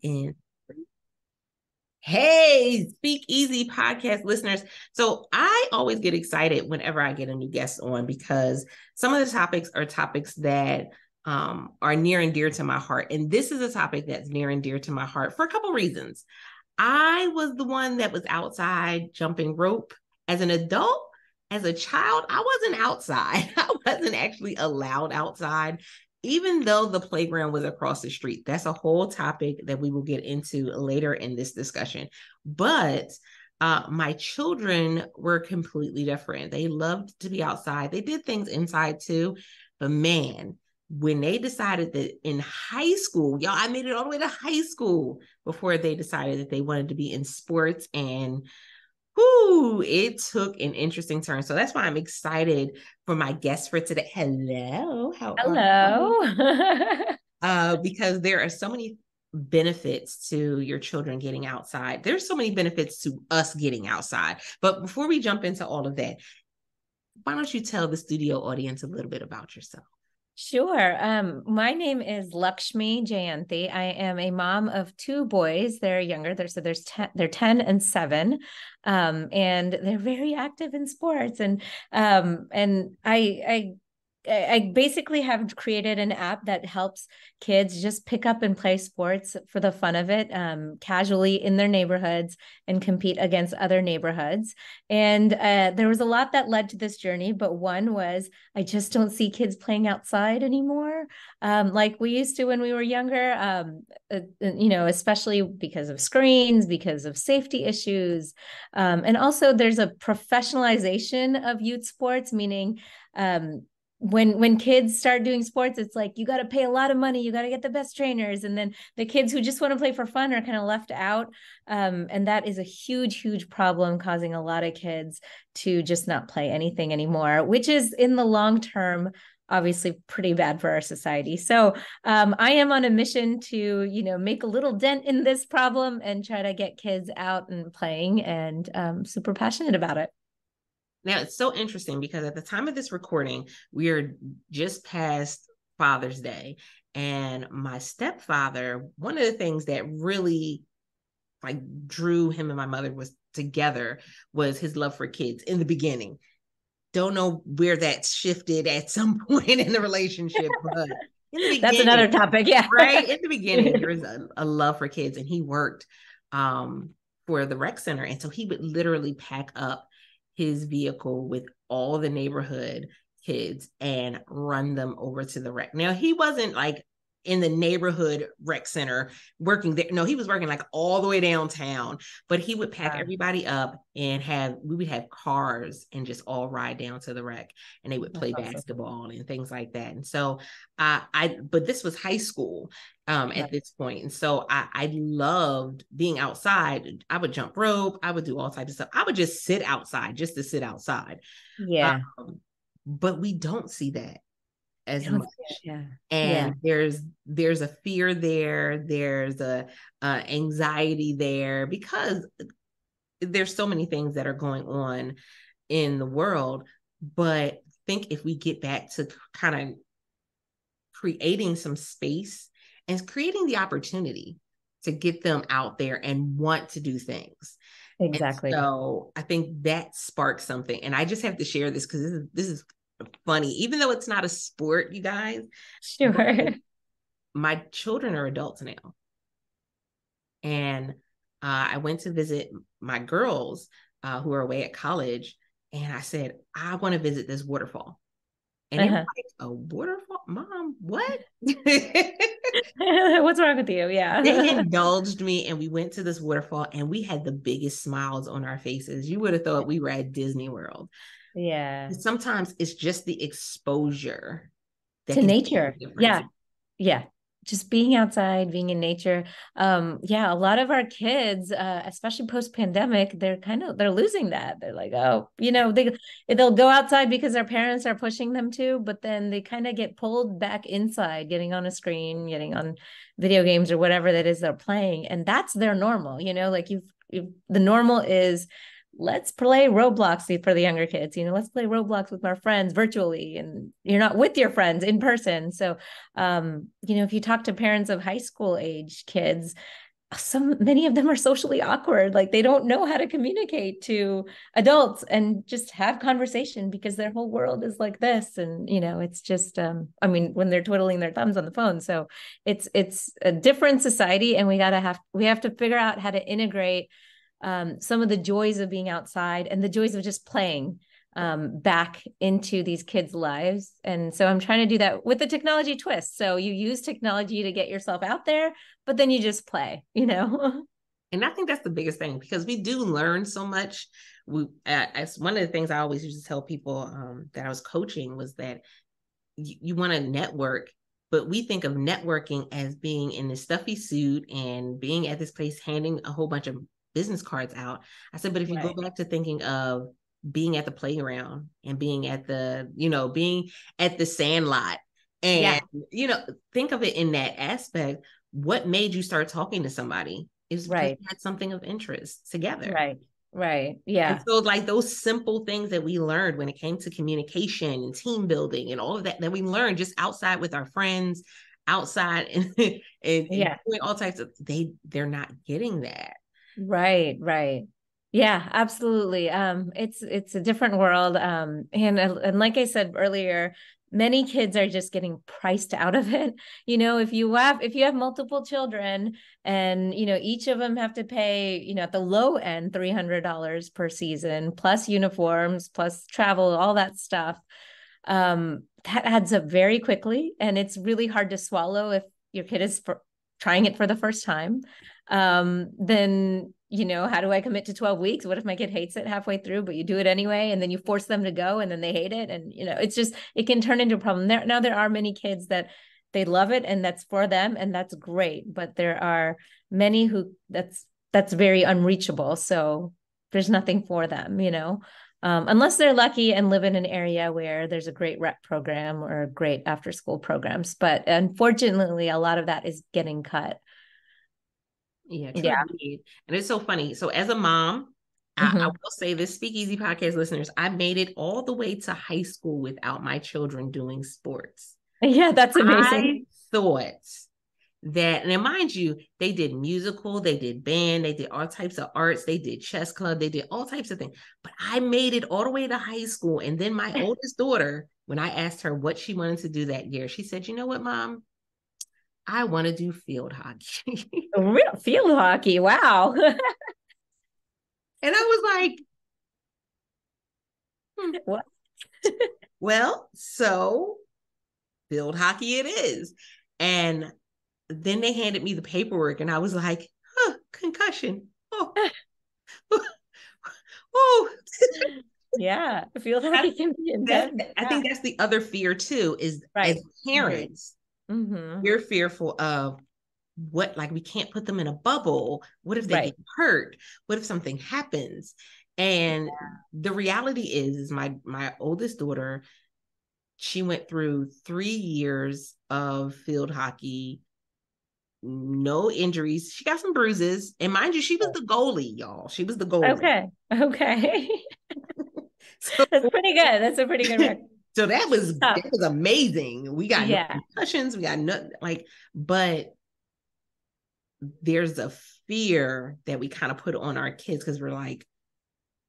in. Hey, Speak Easy podcast listeners. So I always get excited whenever I get a new guest on because some of the topics are topics that are near and dear to my heart. And this is a topic that's near and dear to my heart for a couple reasons. I was the one that was outside jumping rope as an adult. As a child, I wasn't outside. I wasn't actually allowed outside, even though the playground was across the street. That's a whole topic that we will get into later in this discussion. But my children were completely different. They loved to be outside. They did things inside too. But man, when they decided that in high school, y'all, I made it all the way to high school before they decided that they wanted to be in sports, and it took an interesting turn. So that's why I'm excited for my guest for today. Hello, how are you? Hello. Because there are so many benefits to your children getting outside. There's so many benefits to us getting outside. But before we jump into all of that, why don't you tell the studio audience a little bit about yourself? Sure. My name is Lakshmi Jayanthi. I am a mom of two boys. They're younger. They're 10 and 7. And they're very active in sports. And I basically have created an app that helps kids just pick up and play sports for the fun of it, casually in their neighborhoods and compete against other neighborhoods. And there was a lot that led to this journey, but one was I just don't see kids playing outside anymore, like we used to when we were younger, especially because of screens, because of safety issues. And also there's a professionalization of youth sports, meaning when kids start doing sports, it's like you got to pay a lot of money, you got to get the best trainers, and then the kids who just want to play for fun are kind of left out. And that is a huge problem, causing a lot of kids to just not play anything anymore, which is in the long term obviously pretty bad for our society. So I am on a mission to make a little dent in this problem and try to get kids out and playing, and super passionate about it. Now, it's so interesting because at the time of this recording, we are just past Father's Day. And my stepfather, one of the things that really like drew him and my mother was together was his love for kids in the beginning. Don't know where that shifted at some point in the relationship, but in the That's another beginning, topic. Yeah. right? In the beginning, there was a love for kids, and he worked for the rec center. And so he would literally pack up his vehicle with all the neighborhood kids and run them over to the rec. Now, he wasn't like in the neighborhood rec center working there. No, he was working like all the way downtown, but he would pack everybody up and we would have cars and just all ride down to the rec, and they would play basketball and things like that. And so but this was high school at this point. And so I loved being outside. I would jump rope. I would do all types of stuff. I would just sit outside just to sit outside. Yeah. But we don't see that as much. Yeah. And there's a fear there, there's a anxiety there, because there's so many things that are going on in the world. But I think if we get back to kind of creating some space and creating the opportunity to get them out there and want to do things. Exactly. And so I think that sparks something. And I just have to share this because this is funny, even though it's not a sport, you guys. Sure. My children are adults now. And I went to visit my girls who are away at college. And I said, I want to visit this waterfall. And they were like, a waterfall? Mom, what? What's wrong with you? Yeah. They indulged me, and we went to this waterfall, and we had the biggest smiles on our faces. You would have thought we were at Disney World. Yeah. Sometimes it's just the exposure that To can nature. Yeah. Yeah. Just being outside, being in nature. Yeah, a lot of our kids, especially post-pandemic, they're losing that. They're like, oh, they'll go outside because their parents are pushing them to, but then they kind of get pulled back inside, getting on a screen, getting on video games or whatever that is they're playing. And that's their normal, like the normal is let's play Roblox for the younger kids. Let's play Roblox with our friends virtually, and you're not with your friends in person. So, if you talk to parents of high school age kids, many of them are socially awkward. Like they don't know how to communicate to adults and just have conversation because their whole world is like this. And, it's just, I mean, when they're twiddling their thumbs on the phone. So it's a different society, and we have to figure out how to integrate some of the joys of being outside and the joys of just playing back into these kids' lives. And so I'm trying to do that with the technology twist. So you use technology to get yourself out there, but then you just play, And I think that's the biggest thing, because we do learn so much. As one of the things I always used to tell people that I was coaching was that you want to network, but we think of networking as being in this stuffy suit and being at this place handing a whole bunch of business cards out. I said, but if you go back to thinking of being at the playground and being at being at the sandlot and, think of it in that aspect. What made you start talking to somebody? Is because you had something of interest together. Right. Yeah. And so like those simple things that we learned when it came to communication and team building and all of that we learned just outside with our friends, outside and doing all types of, they're not getting that. Right. Yeah, absolutely. It's a different world. And like I said earlier, many kids are just getting priced out of it. If you have multiple children and, each of them have to pay, at the low end, $300 per season, plus uniforms, plus travel, all that stuff. That adds up very quickly. And it's really hard to swallow if your kid is trying it for the first time. Then, how do I commit to 12 weeks? What if my kid hates it halfway through, but you do it anyway, and then you force them to go and then they hate it. And, it can turn into a problem. There are many kids that they love it and that's for them and that's great. But there are many who that's very unreachable. So there's nothing for them, unless they're lucky and live in an area where there's a great rep program or great after school programs. But unfortunately, a lot of that is getting cut. Yeah, true. And it's so funny. So as a mom, I will say this, Speakeasy podcast listeners, I made it all the way to high school without my children doing sports. Yeah, that's amazing. I thought that, and mind you, they did musical, they did band, they did all types of arts, they did chess club, they did all types of things. But I made it all the way to high school. And then my oldest daughter, when I asked her what she wanted to do that year, she said, you know what, Mom? I want to do field hockey. Real field hockey. Wow. And I was like, what? Well, so field hockey it is. And then they handed me the paperwork and I was like, concussion. Oh. Oh. Yeah. Field hockey can be intense. I think that's the other fear too, is as parents, we're fearful of what, like, we can't put them in a bubble. What if they get hurt? What if something happens? And the reality is my oldest daughter, she went through 3 years of field hockey, no injuries. She got some bruises, and mind you, she was the goalie, y'all. She was the goalie. Okay. So, that's pretty good. That's a pretty good record. So that was amazing. We got no concussions. We got but there's a fear that we kind of put on our kids because we're like,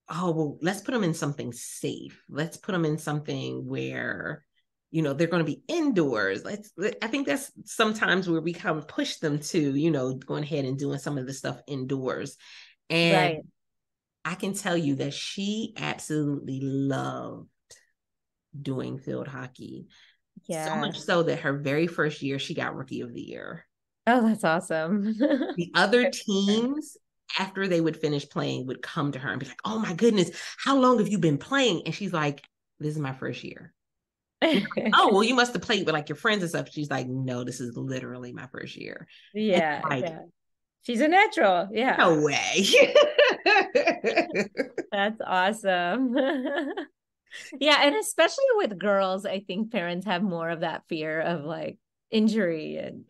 oh, well, let's put them in something safe. Let's put them in something where, they're going to be indoors. I think that's sometimes where we kind of push them to, going ahead and doing some of the stuff indoors. And I can tell you that she absolutely loved doing field hockey. Yeah. So much so that her very first year, she got Rookie of the Year. Oh, that's awesome. The other teams, after they would finish playing, would come to her and be like, oh my goodness, how long have you been playing? And she's like, this is my first year. Like, oh, well, you must have played with like your friends and stuff. She's like, no, this is literally my first year. Yeah. She's a natural. Yeah. No way. That's awesome. Yeah. And especially with girls, I think parents have more of that fear of like injury and,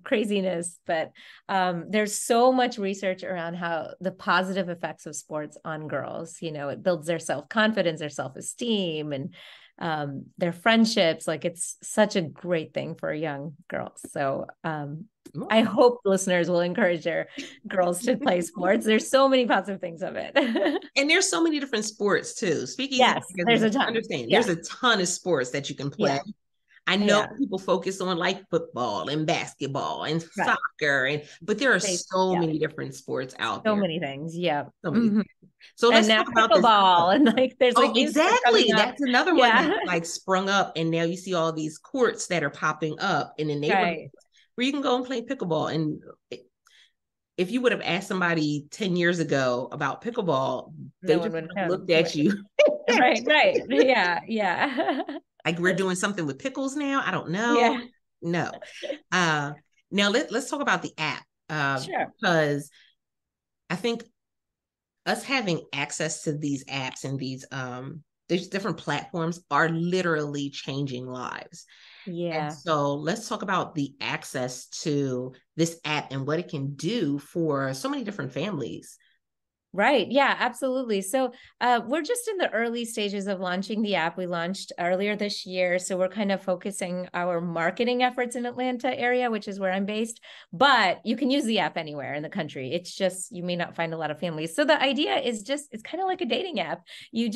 craziness. But there's so much research around how the positive effects of sports on girls, it builds their self-confidence, their self-esteem, and their friendships. Like it's such a great thing for young girls. So I hope listeners will encourage their girls to play sports. There's so many positive things of it. And there's so many different sports too. Speakeasy, Yes, there's a ton. understand, Yeah. there's a ton of sports that you can play. Yeah. I know people focus on like football and basketball and soccer, but there are so many different sports out there. So many things. Yeah. So many things. So let's now talk about this. Pickleball and like there's like exactly. That's another one that like sprung up, and now you see all these courts that are popping up in the neighborhood where you can go and play pickleball. And if you would have asked somebody 10 years ago about pickleball, they just looked at you. Right. Yeah. Like we're doing something with pickles now. I don't know. No. Now let's talk about the app. Because I think us having access to these apps and these different platforms are literally changing lives. Yeah. And so let's talk about the access to this app and what it can do for so many different families. Right. Yeah, absolutely. So we're just in the early stages of launching the app. We launched earlier this year. So we're kind of focusing our marketing efforts in Atlanta area, which is where I'm based. But you can use the app anywhere in the country. It's just, you may not find a lot of families. So the idea is just, it's kind of like a dating app. You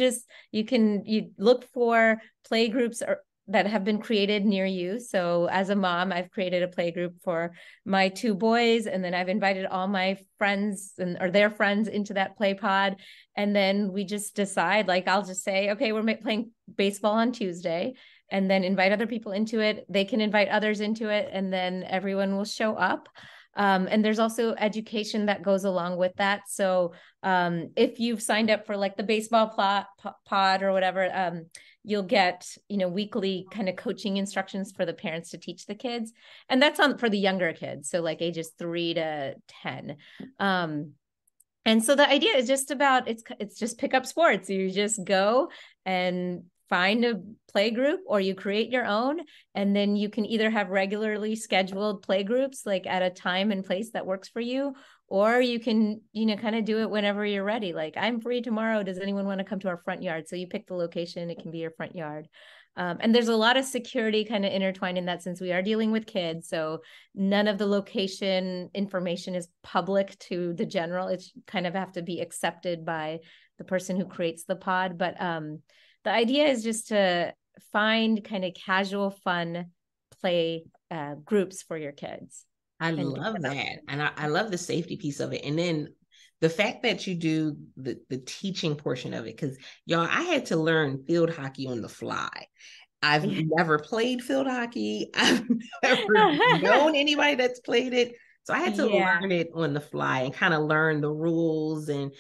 look for play groups that have been created near you. So as a mom, I've created a play group for my 2 boys, and then I've invited all my friends or their friends into that play pod. And then we just decide, like, I'll just say, okay, we're playing baseball on Tuesday, and then invite other people into it. They can invite others into it, and then everyone will show up. And there's also education that goes along with that. So if you've signed up for like the baseball pod or whatever, you'll get, weekly kind of coaching instructions for the parents to teach the kids. And that's for the younger kids. So like ages 3 to 10. And so the idea is just about, it's just pick up sports. You just go and find a play group, or you create your own, and then you can either have regularly scheduled play groups like at a time and place that works for you, or you can, kind of do it whenever you're ready. Like, I'm free tomorrow. Does anyone want to come to our front yard? So you pick the location. It can be your front yard. And there's a lot of security kind of intertwined in that, since we are dealing with kids. So none of the location information is public to the general. It's kind of have to be accepted by the person who creates the pod. But the idea is just to find kind of casual, fun play groups for your kids. I love that. And I love the safety piece of it. And then the fact that you do the teaching portion of it, because y'all, I had to learn field hockey on the fly. I've never played field hockey. I've never known anybody that's played it. So I had to learn it on the fly and kind of learn the rules. And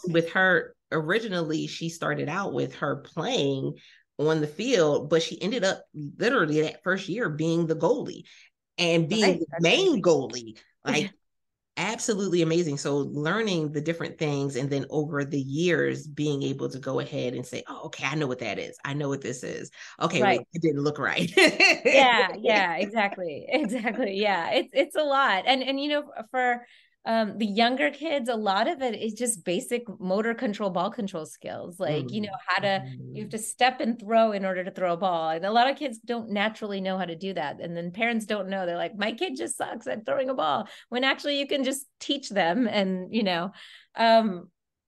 with her, originally, she started out with her playing on the field, but she ended up literally that first year being the goalie and being the main goalie. Like, absolutely amazing. So learning the different things, and then over the years being able to go ahead and say, oh, okay, I know what that is. I know what this is. Okay, wait, it didn't look right. Yeah, exactly. Yeah, it's a lot. And for the younger kids, a lot of it is just basic motor control, ball control skills. Like, you have to step and throw in order to throw a ball. And a lot of kids don't naturally know how to do that. And then parents don't know. They're like, my kid just sucks at throwing a ball, when actually you can just teach them. And,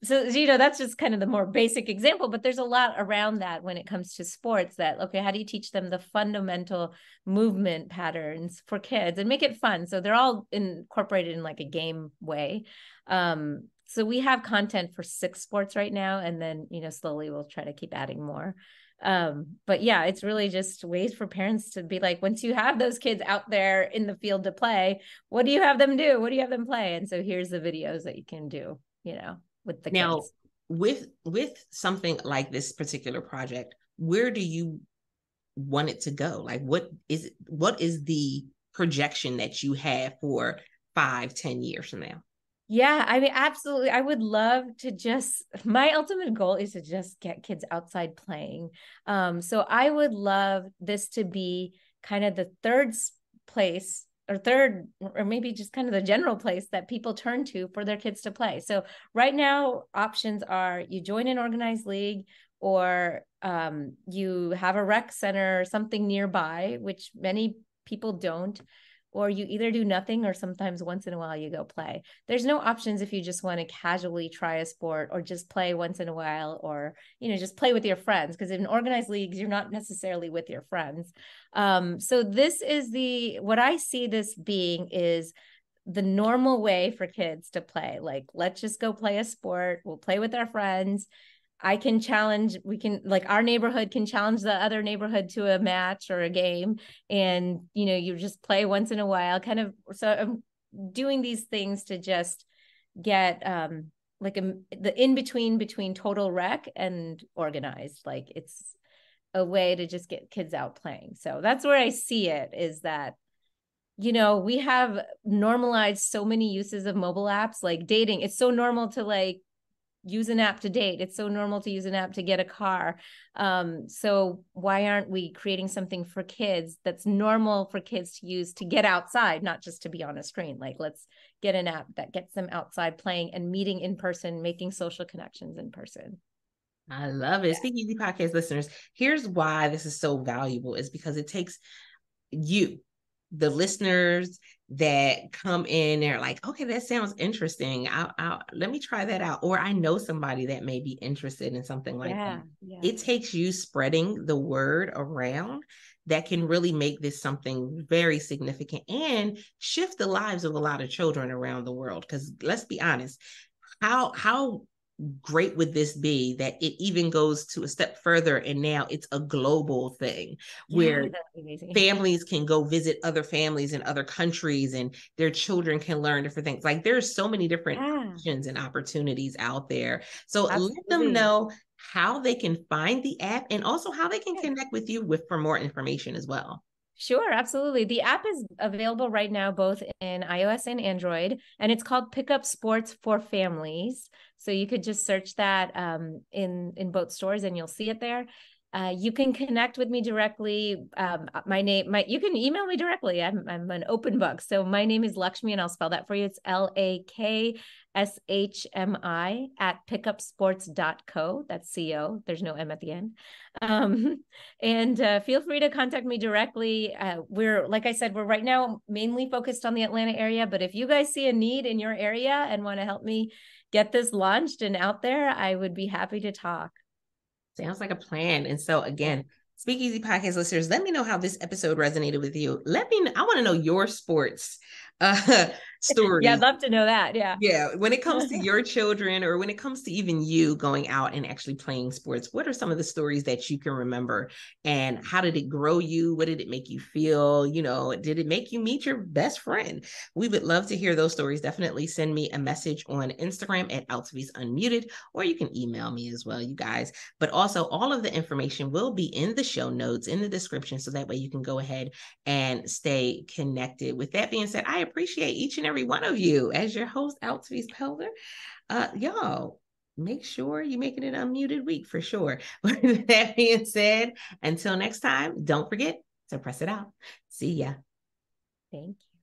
so, that's just kind of the more basic example, but there's a lot around that when it comes to sports. That, okay, how do you teach them the fundamental movement patterns for kids and make it fun? So they're all incorporated in like a game way. So we have content for 6 sports right now. And then, slowly we'll try to keep adding more. But yeah, it's really just ways for parents to be like, once you have those kids out there in the field to play, what do you have them do? What do you have them play? And so here's the videos that you can do, with the kids. With something like this particular project, where do you want it to go? Like, what is the projection that you have for 5-10 years from now? Yeah, I mean, absolutely. I would love to my ultimate goal is to just get kids outside playing. So I would love this to be kind of the third place, or maybe just kind of the general place that people turn to for their kids to play. So right now, options are you join an organized league, or you have a rec center or something nearby, which many people don't, or you either do nothing or sometimes once in a while you go play. There's no options if you just want to casually try a sport or just play once in a while, or, you know, just play with your friends, because in organized leagues, you're not necessarily with your friends. So this is what I see this being is the normal way for kids to play. Like, let's just go play a sport. We'll play with our friends. I can challenge, we can, like, our neighborhood can challenge the other neighborhood to a match or a game. And, you know, you just play once in a while, kind of. So I'm doing these things to just get like the in between total rec and organized. Like, it's a way to just get kids out playing. So that's where I see it, is that, you know, we have normalized so many uses of mobile apps, like dating. It's so normal to like use an app to date. It's so normal to use an app to get a car. So why aren't we creating something for kids that's normal for kids to use to get outside, not just to be on a screen? Like, let's get an app that gets them outside playing and meeting in person, making social connections in person. I love it. Yeah. Speak Easy podcast listeners, here's why this is so valuable, is because it takes you, the listeners that come in, they're like, okay, that sounds interesting. Let me try that out. Or I know somebody that may be interested in something like that. Yeah. It takes you spreading the word around that can really make this something very significant and shift the lives of a lot of children around the world. Because let's be honest, how great would this be that it even goes to a step further and now it's a global thing, where families can go visit other families in other countries and their children can learn different things. Like, there's so many different options and opportunities out there. So let them know how they can find the app and also how they can connect with you for more information as well. Sure, absolutely. The app is available right now, both in iOS and Android, and it's called Pickup Sports for Families. So you could just search that in both stores and you'll see it there. You can connect with me directly. You can email me directly. I'm an open book. So my name is Lakshmi, and I'll spell that for you. It's LAKSHMI at pickupsports.co. That's CO. There's no M at the end. And feel free to contact me directly. Like I said, we're right now mainly focused on the Atlanta area, but if you guys see a need in your area and want to help me get this launched and out there, I would be happy to talk. Sounds like a plan. And so again, Speak Easy podcast listeners, let me know how this episode resonated with you. I want to know your sports stories. Yeah, I'd love to know that. Yeah. When it comes to your children, or when it comes to even you going out and actually playing sports, what are some of the stories that you can remember, and how did it grow you? What did it make you feel? You know, did it make you meet your best friend? We would love to hear those stories. Definitely send me a message on Instagram at Altavis Unmuted, or you can email me as well, you guys. But also, all of the information will be in the show notes, in the description, so that way you can go ahead and stay connected. With that being said, I appreciate each and every one of you as your host, Altavis Pelzer. Y'all, make sure you're making it unmuted week for sure. With that being said, until next time, don't forget to press it out. See ya. Thank you.